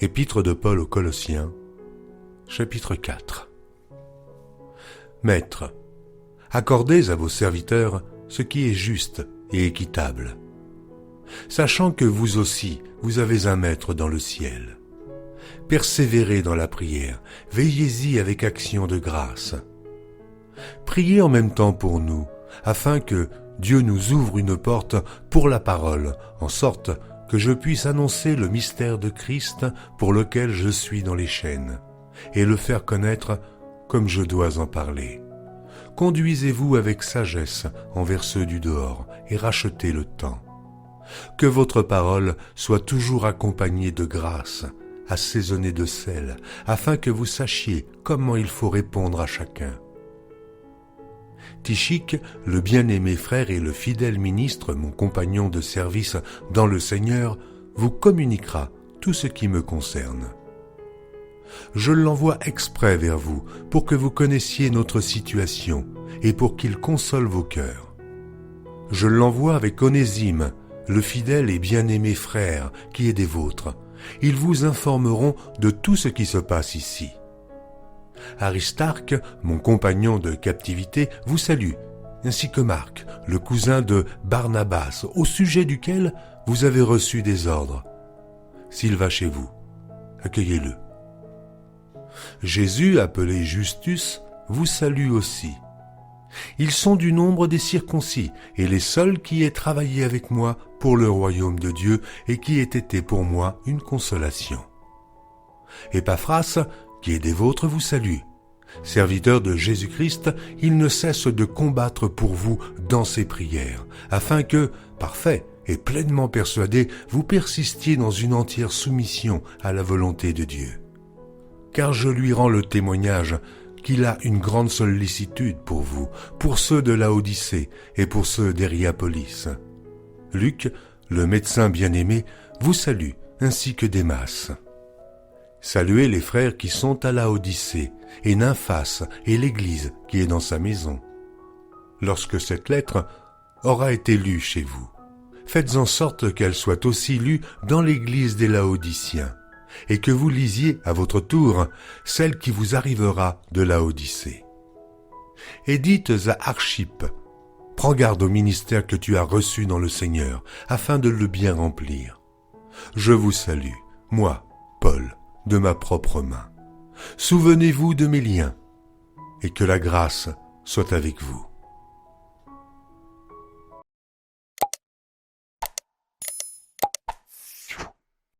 Épître de Paul aux Colossiens, chapitre 4. Maîtres, accordez à vos serviteurs ce qui est juste et équitable, sachant que vous aussi, vous avez un maître dans le ciel. Persévérez dans la prière, veillez-y avec action de grâce. Priez en même temps pour nous, afin que Dieu nous ouvre une porte pour la parole, en sorte que je puisse annoncer le mystère de Christ pour lequel je suis dans les chaînes, et le faire connaître comme je dois en parler. Conduisez-vous avec sagesse envers ceux du dehors et rachetez le temps. Que votre parole soit toujours accompagnée de grâce, assaisonnée de sel, afin que vous sachiez comment il faut répondre à chacun. Tychik, le bien-aimé frère et le fidèle ministre, mon compagnon de service dans le Seigneur, vous communiquera tout ce qui me concerne. Je l'envoie exprès vers vous pour que vous connaissiez notre situation et pour qu'il console vos cœurs. Je l'envoie avec Onésime, le fidèle et bien-aimé frère qui est des vôtres. Ils vous informeront de tout ce qui se passe ici. Aristarque, mon compagnon de captivité, vous salue, ainsi que Marc, le cousin de Barnabas, au sujet duquel vous avez reçu des ordres. S'il va chez vous, accueillez-le. Jésus, appelé Justus, vous salue aussi. Ils sont du nombre des circoncis et les seuls qui aient travaillé avec moi pour le royaume de Dieu et qui aient été pour moi une consolation. Épaphras, qui est des vôtres, vous salue. Serviteur de Jésus-Christ, il ne cesse de combattre pour vous dans ses prières, afin que, parfait et pleinement persuadé, vous persistiez dans une entière soumission à la volonté de Dieu. Car je lui rends le témoignage qu'il a une grande sollicitude pour vous, pour ceux de Laodicée et pour ceux d'Hiérapolis. Luc, le médecin bien-aimé, vous salue, ainsi que Démas. Saluez les frères qui sont à Laodicée, et Nymphas et l'Église qui est dans sa maison. Lorsque cette lettre aura été lue chez vous, faites en sorte qu'elle soit aussi lue dans l'Église des Laodiciens, et que vous lisiez à votre tour celle qui vous arrivera de Laodicée. Et dites à Archippe, prends garde au ministère que tu as reçu dans le Seigneur, afin de le bien remplir. Je vous salue, moi, Paul, de ma propre main. Souvenez-vous de mes liens, et que la grâce soit avec vous.